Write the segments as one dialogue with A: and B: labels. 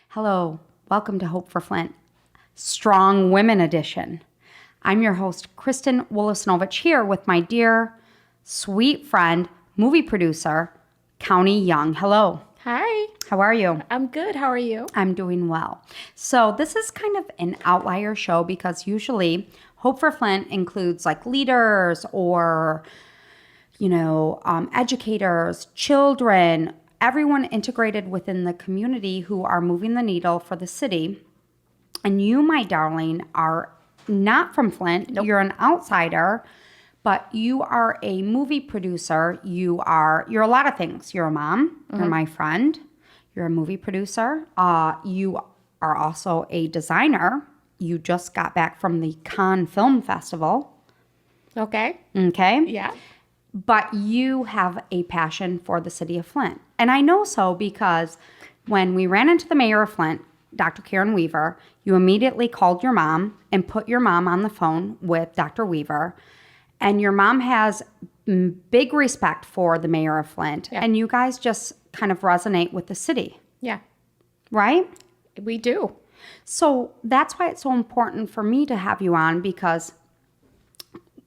A: Hello, welcome to Hope for Flint, Strong Women Edition. I'm your host, Kristen Wolasnovich, here with my dear, sweet friend, movie producer, County Young. Hello.
B: Hi.
A: How are you?
B: I'm good. How are you?
A: I'm doing well. So this is kind of an outlier show because usually Hope for Flint includes like leaders or, educators, children, everyone integrated within the community who are moving the needle for the city. And you, my darling, are not from Flint.
B: Nope.
A: You're an outsider, but you are a movie producer. You're a lot of things. You're a mom. Mm-hmm. You're my friend. You're a movie producer. You are also a designer. You just got back from the Cannes Film Festival.
B: Okay.
A: Yeah. But you have a passion for the city of Flint. And I know so because when we ran into the mayor of Flint, Dr. Karen Weaver, you immediately called your mom and put your mom on the phone with Dr. Weaver. And your mom has big respect for the mayor of Flint. Yeah. And you guys just kind of resonate with the city.
B: Yeah.
A: Right?
B: We do.
A: So that's why it's so important for me to have you on, because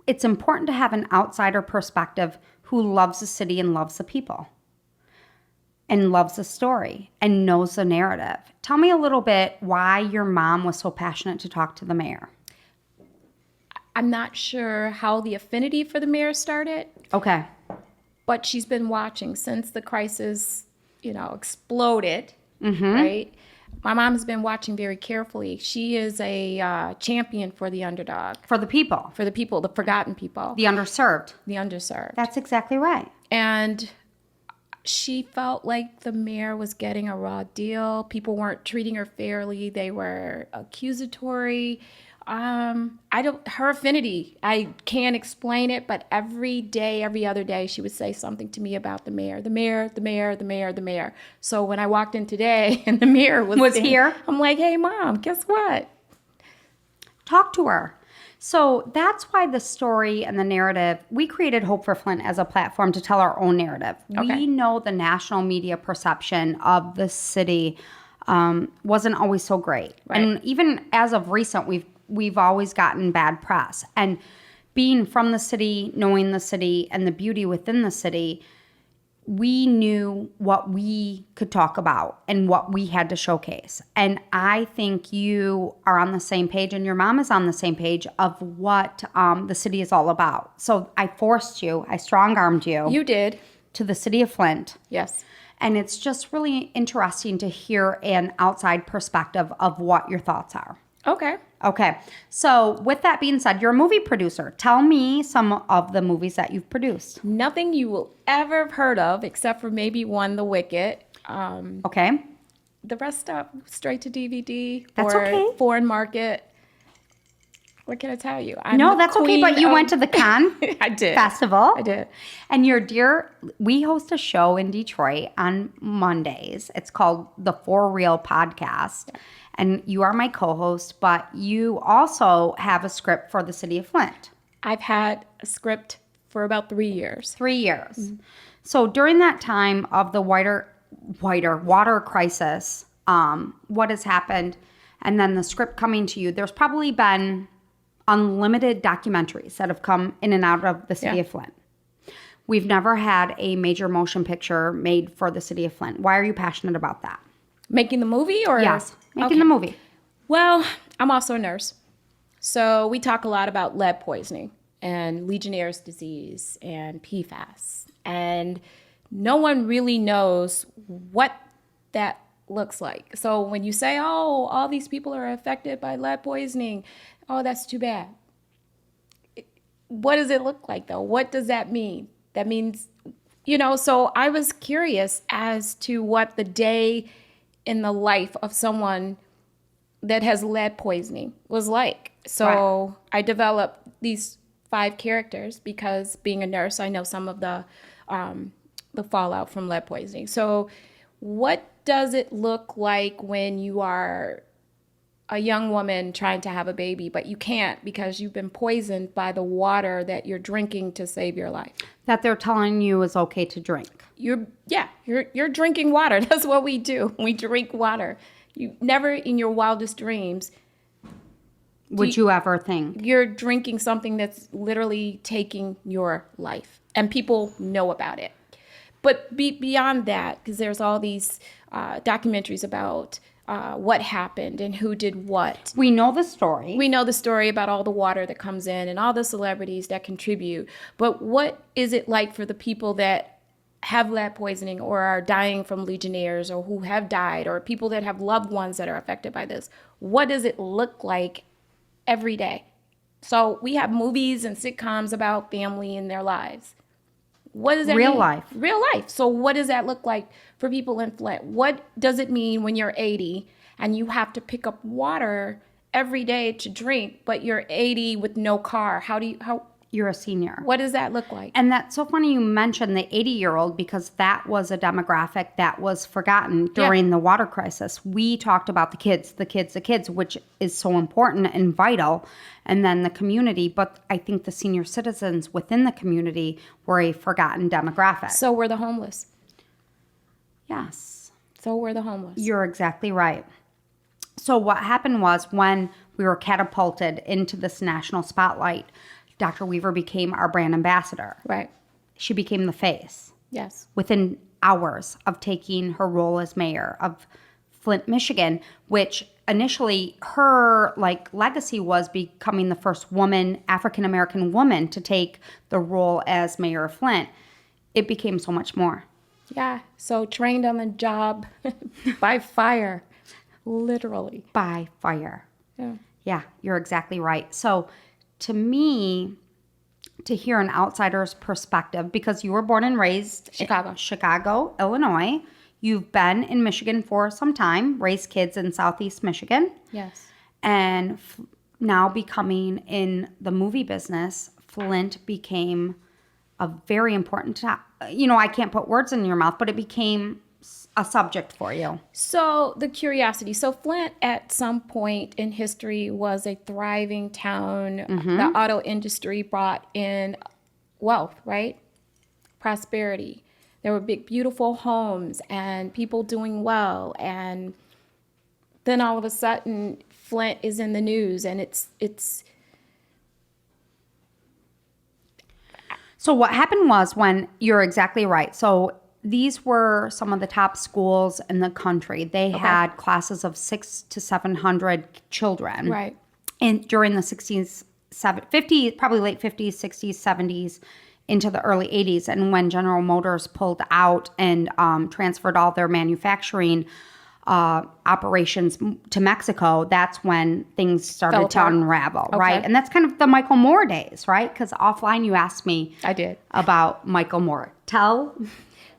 A: it's important to have an outsider perspective who loves the city and loves the people and loves the story and knows the narrative. Tell me a little bit why your mom was so passionate to talk to the mayor.
B: I'm not sure how the affinity for the mayor started.
A: Okay.
B: But she's been watching since the crisis, exploded,
A: Mm-hmm.
B: right? My mom has been watching very carefully. She is a champion for the underdog.
A: For the people.
B: For the people, the forgotten people.
A: The underserved.
B: The underserved.
A: That's exactly right.
B: And she felt like the mayor was getting a raw deal. People weren't treating her fairly. They were accusatory. Her affinity, I can't explain it, but every day, every other day, she would say something to me about the mayor. The mayor, the mayor, the mayor, the mayor. So when I walked in today and the mayor was
A: here,
B: I'm like, hey, Mom, guess what?
A: Talk to her. So that's why the story and the narrative, we created Hope for Flint as a platform to tell our own narrative. Okay. We know the national media perception of the city wasn't always so great. Right. And even as of recent, we've always gotten bad press. And being from the city, knowing the city and the beauty within the city, we knew what we could talk about and what we had to showcase. And I think you are on the same page and your mom is on the same page of what the city is all about. So I strong-armed you.
B: You did.
A: To the city of Flint.
B: Yes.
A: And it's just really interesting to hear an outside perspective of what your thoughts are. Okay. So with that being said, you're a movie producer. Tell me some of the movies that you've produced.
B: Nothing you will ever have heard of, except for maybe one, The Wicked.
A: Okay.
B: The rest up straight to DVD.
A: That's
B: or
A: okay.
B: Foreign market. What can I tell you?
A: That's okay, but you went to the Cannes Festival.
B: I did.
A: And we host a show in Detroit on Mondays. It's called the For Real Podcast. Yeah. And you are my co-host, but you also have a script for the city of Flint.
B: I've had a script for about 3 years.
A: 3 years. Mm-hmm. So during that time of the wider water crisis, what has happened, and then the script coming to you, there's probably been unlimited documentaries that have come in and out of the city of Flint. We've never had a major motion picture made for the city of Flint. Why are you passionate about that?
B: Making the movie or?
A: Yes, making the movie.
B: Well, I'm also a nurse. So we talk a lot about lead poisoning and Legionnaire's disease and PFAS. And no one really knows what that looks like. So when you say, oh, all these people are affected by lead poisoning, oh, that's too bad. What does it look like, though? What does that mean? That means, so I was curious as to what the day in the life of someone that has lead poisoning was like. So I developed these 5 characters because being a nurse, I know some of the fallout from lead poisoning. So what does it look like when you are a young woman trying to have a baby, but you can't because you've been poisoned by the water that you're drinking to save your life?
A: That they're telling you is okay to drink.
B: You're drinking water. That's what we do. We drink water. You never in your wildest dreams
A: Would you ever think?
B: you're drinking something that's literally taking your life, and people know about it. But beyond that, because there's all these documentaries about what happened and who did what.
A: We know the story.
B: We know the story about all the water that comes in and all the celebrities that contribute. But what is it like for the people that have lead poisoning or are dying from Legionnaires, or who have died, or people that have loved ones that are affected by this? What does it look like every day? So we have movies and sitcoms about family and their lives. What does that
A: Real
B: mean?
A: life.
B: Real life. So what does that look like for people in Flint? What does it mean when you're 80 and you have to pick up water every day to drink, but you're 80 with no car?
A: You're a senior.
B: What does that look like?
A: And that's so funny you mentioned the 80-year-old, because that was a demographic that was forgotten during the water crisis. We talked about the kids, which is so important and vital, and then the community. But I think the senior citizens within the community were a forgotten demographic.
B: So were the homeless.
A: Yes.
B: So were the homeless.
A: You're exactly right. So what happened was, when we were catapulted into this national spotlight, Dr. Weaver became our brand ambassador.
B: Right.
A: She became the face
B: Yes.
A: within hours of taking her role as mayor of Flint, Michigan, which initially her legacy was becoming the first woman, African-American woman, to take the role as mayor of Flint. It became so much more.
B: Yeah. So trained on the job by fire, literally.
A: By fire.
B: Yeah.
A: Yeah, you're exactly right. So to me, to hear an outsider's perspective, because you were born and raised
B: Chicago.
A: in Chicago, Illinois. You've been in Michigan for some time, raised kids in Southeast Michigan.
B: Yes.
A: And now becoming in the movie business, Flint became a very important, I can't put words in your mouth, but it became a subject for you.
B: So the curiosity. So Flint at some point in history was a thriving town. The auto industry brought in wealth, right? Prosperity. There were big, beautiful homes and people doing well. And then all of a sudden, Flint is in the news, and it's.
A: So what happened was, when you're exactly right. So these were some of the top schools in the country. They had classes of 600 to 700 children.
B: Right.
A: And during the 60s, 50s, probably late 50s, 60s, 70s, into the early 80s. And when General Motors pulled out and transferred all their manufacturing operations to Mexico, that's when things started to unravel, right? And that's kind of the Michael Moore days, right? Because offline you asked me
B: I did.
A: about Michael Moore. Tell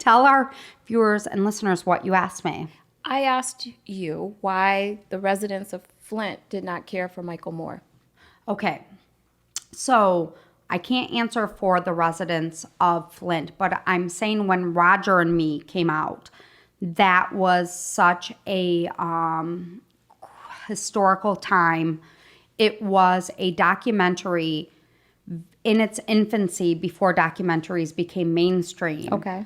A: our viewers and listeners what you asked me.
B: I asked you why the residents of Flint did not care for Michael Moore.
A: Okay. So I can't answer for the residents of Flint, but I'm saying when Roger and Me came out, that was such a historical time. It was a documentary in its infancy before documentaries became mainstream.
B: Okay.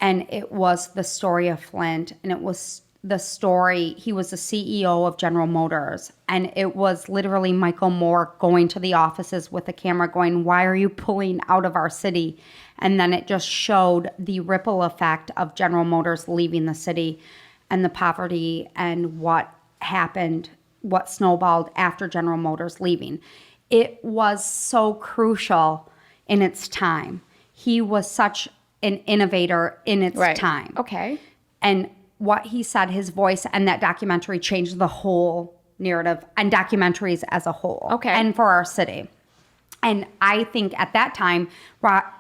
A: And it was the story of Flint, and it was the story. He was the CEO of General Motors, and it was literally Michael Moore going to the offices with a camera going, "Why are you pulling out of our city?" And then it just showed the ripple effect of General Motors leaving the city and the poverty and what happened, what snowballed after General Motors leaving. It was so crucial in its time. He was such an innovator in its time.
B: Okay.
A: And what he said, his voice, and that documentary changed the whole narrative and documentaries as a whole.
B: Okay.
A: And for our city. And I think at that time,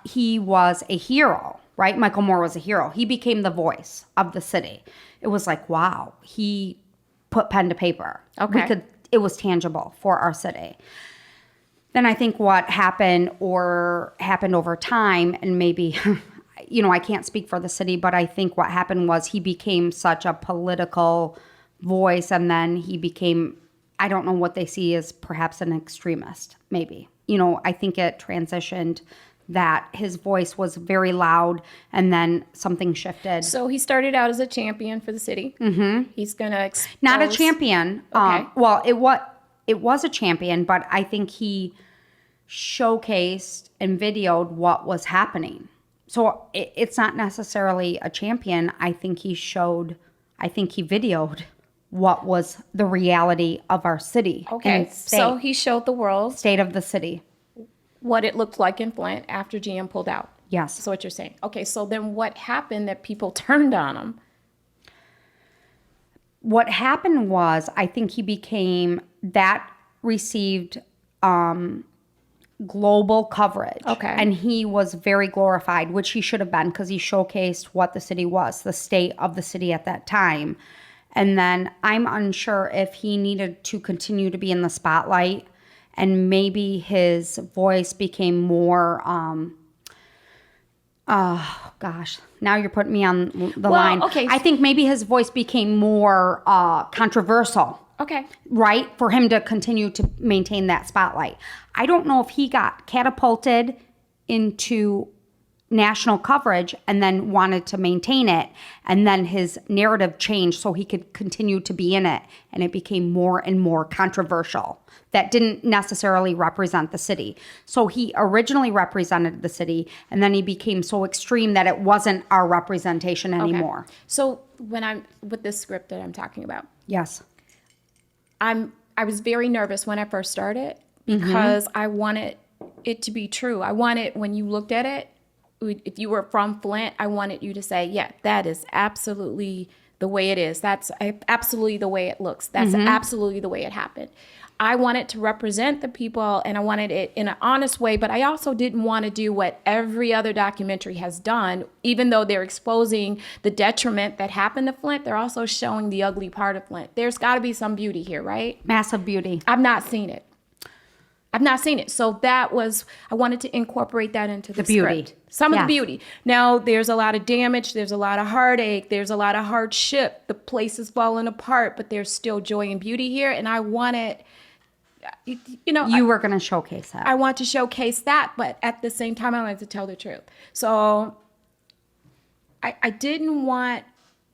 A: he was a hero, right? Michael Moore was a hero. He became the voice of the city. It was like, wow, he put pen to paper.
B: Okay.
A: It was tangible for our city. Then I think what happened over time, and maybe, I can't speak for the city, but I think what happened was he became such a political voice, and then he became, I don't know what they see as perhaps an extremist, maybe. I think it transitioned that his voice was very loud and then something shifted.
B: So he started out as a champion for the city. Mm-hmm. He's going to expose...
A: Not a champion.
B: Okay.
A: Well, it was a champion, but I think he showcased and videoed what was happening. So it's not necessarily a champion. I think he videoed what was the reality of our city.
B: Okay, so he showed the world
A: state of the city,
B: what it looked like in Flint after GM pulled out.
A: Yes.
B: That's what you're saying. Okay, so then what happened that people turned on him?
A: What happened was, I think he received global coverage.
B: Okay.
A: And he was very glorified, which he should have been, because he showcased what the city was, the state of the city at that time. And then I'm unsure if he needed to continue to be in the spotlight, and maybe his voice became more, oh gosh, now you're putting me on the line.
B: Okay.
A: I think maybe his voice became more controversial.
B: Okay.
A: Right? For him to continue to maintain that spotlight. I don't know if he got catapulted into national coverage and then wanted to maintain it, and then his narrative changed so he could continue to be in it, and it became more and more controversial. That didn't necessarily represent the city. So he originally represented the city, and then he became so extreme that it wasn't our representation anymore.
B: Okay. So when I'm with this script that I'm talking about,
A: Yes.
B: I was very nervous when I first started, because I wanted it to be true. I wanted, when you looked at it, if you were from Flint, I wanted you to say, yeah, that is absolutely the way it is. That's absolutely the way it looks. That's absolutely the way it happened. I wanted to represent the people, and I wanted it in an honest way, but I also didn't want to do what every other documentary has done. Even though they're exposing the detriment that happened to Flint, they're also showing the ugly part of Flint. There's got to be some beauty here, right?
A: Massive beauty.
B: I've not seen it. So that was, I wanted to incorporate that into the
A: beauty.
B: script. Some of
A: Yes.
B: the beauty. Now, there's a lot of damage. There's a lot of heartache. There's a lot of hardship. The place is falling apart, but there's still joy and beauty here. And I wanted,
A: You were going to showcase that.
B: I want to showcase that, but at the same time, I wanted to tell the truth. So I didn't want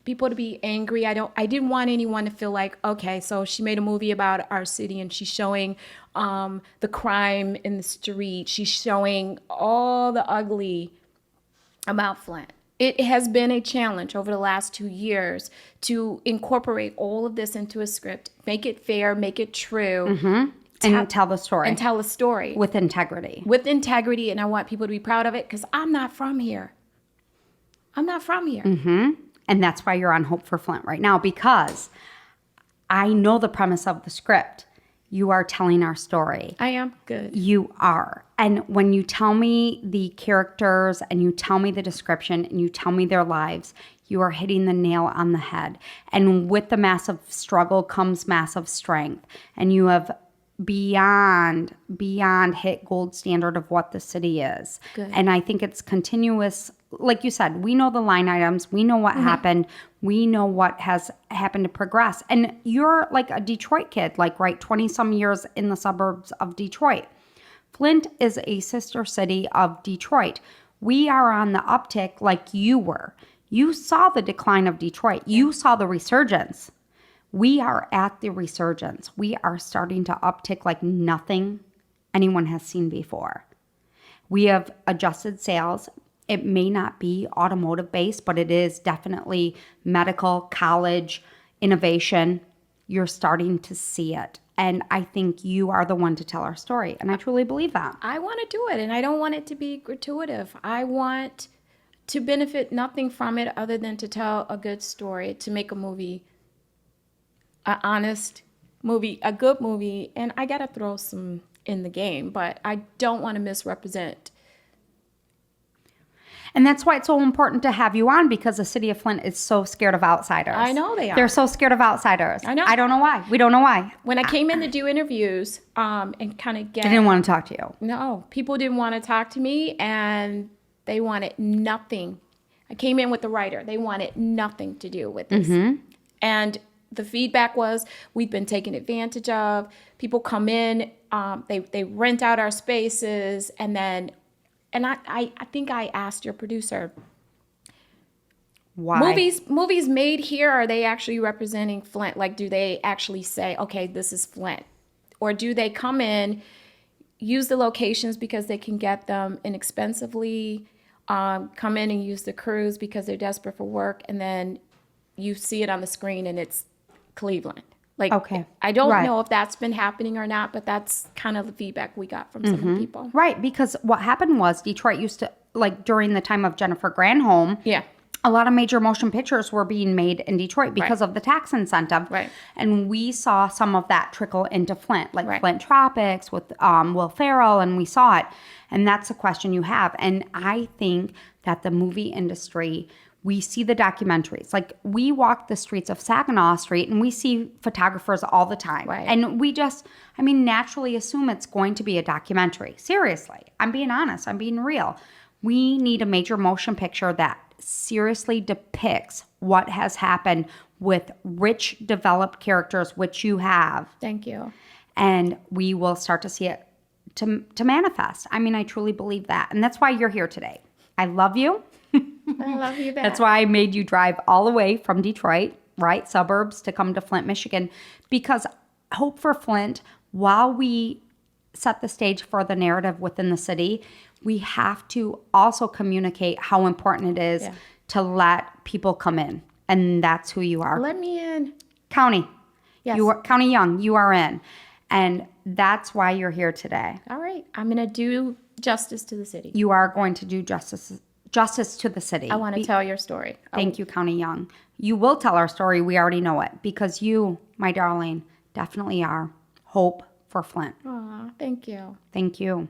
B: people to be angry. I didn't want anyone to feel like, okay, so she made a movie about our city and she's showing the crime in the street. She's showing all the ugly about Flint. It has been a challenge over the last 2 years to incorporate all of this into a script, make it fair, make it true.
A: And tell the story.
B: And tell a story.
A: With integrity.
B: With integrity, and I want people to be proud of it, because I'm not from here. I'm not from here.
A: And that's why you're on Hope for Flint right now, because I know the premise of the script. You are telling our story.
B: I am. Good.
A: You are. And when you tell me the characters and you tell me the description and you tell me their lives, you are hitting the nail on the head. And with the massive struggle comes massive strength. And you have beyond hit gold standard of what the city is.
B: Good.
A: And I think it's continuous. Like you said, we know the line items. We know what happened. We know what has happened to progress. And you're like a Detroit kid, like, right, 20 some years in the suburbs of Detroit. Flint is a sister city of Detroit. We are on the uptick like you were. You saw the decline of Detroit. You saw the resurgence. We are at the resurgence. We are starting to uptick like nothing anyone has seen before. We have adjusted sales. It may not be automotive based, but it is definitely medical, college, innovation. You're starting to see it. And I think you are the one to tell our story. And I truly believe that.
B: I want to do it, and I don't want it to be gratuitous. I want to benefit nothing from it other than to tell a good story, to make a movie, an honest movie, a good movie. And I got to throw some in the game, but I don't want to misrepresent.
A: And that's why it's so important to have you on, because the city of Flint is so scared of outsiders.
B: I know they are.
A: They're so scared of outsiders.
B: I know.
A: I don't know why. We don't know why.
B: When I came in to do interviews and kind of get...
A: They didn't want to talk to you.
B: No, people didn't want to talk to me, and they wanted nothing. I came in with the writer. They wanted nothing to do with this. And the feedback was, we've been taken advantage of. People come in, they rent out our spaces, and then and I think I asked your producer,
A: Why?
B: movies made here, are they actually representing Flint? Like, do they actually say, okay, this is Flint? Or do they come in, use the locations because they can get them inexpensively, come in and use the crews because they're desperate for work, and then you see it on the screen and it's Cleveland? Like,
A: Okay.
B: I don't
A: Right.
B: know if that's been happening or not, but that's kind of the feedback we got from some of the people.
A: Right, because what happened was Detroit used to, like during the time of Jennifer Granholm,
B: Yeah.
A: a lot of major motion pictures were being made in Detroit because of the tax incentive.
B: Right.
A: And we saw some of that trickle into Flint, like
B: Right.
A: Flint Tropics with Will Ferrell, and we saw it. And that's the question you have. And I think that the movie industry, we see the documentaries. Like, we walk the streets of Saginaw Street and we see photographers all the time.
B: Right.
A: And we just, naturally assume it's going to be a documentary. Seriously. I'm being honest. I'm being real. We need a major motion picture that seriously depicts what has happened with rich, developed characters, which you have.
B: Thank you.
A: And we will start to see it to manifest. I truly believe that. And that's why you're here today. I love you.
B: I love you back.
A: That's why I made you drive all the way from Detroit, right, suburbs, to come to Flint, Michigan, because Hope for Flint, while we set the stage for the narrative within the city, we have to also communicate how important it is to let people come in. And that's who you are.
B: Let me in.
A: County.
B: Yes.
A: You are County Young. You are in. And that's why you're here today.
B: All right. I'm going to do justice to the city.
A: You are going to do justice to the city.
B: I want to tell your story.
A: Thank you, County Young. You will tell our story. We already know it, because you, my darling, definitely are hope for Flint.
B: Aw, thank you.
A: Thank you.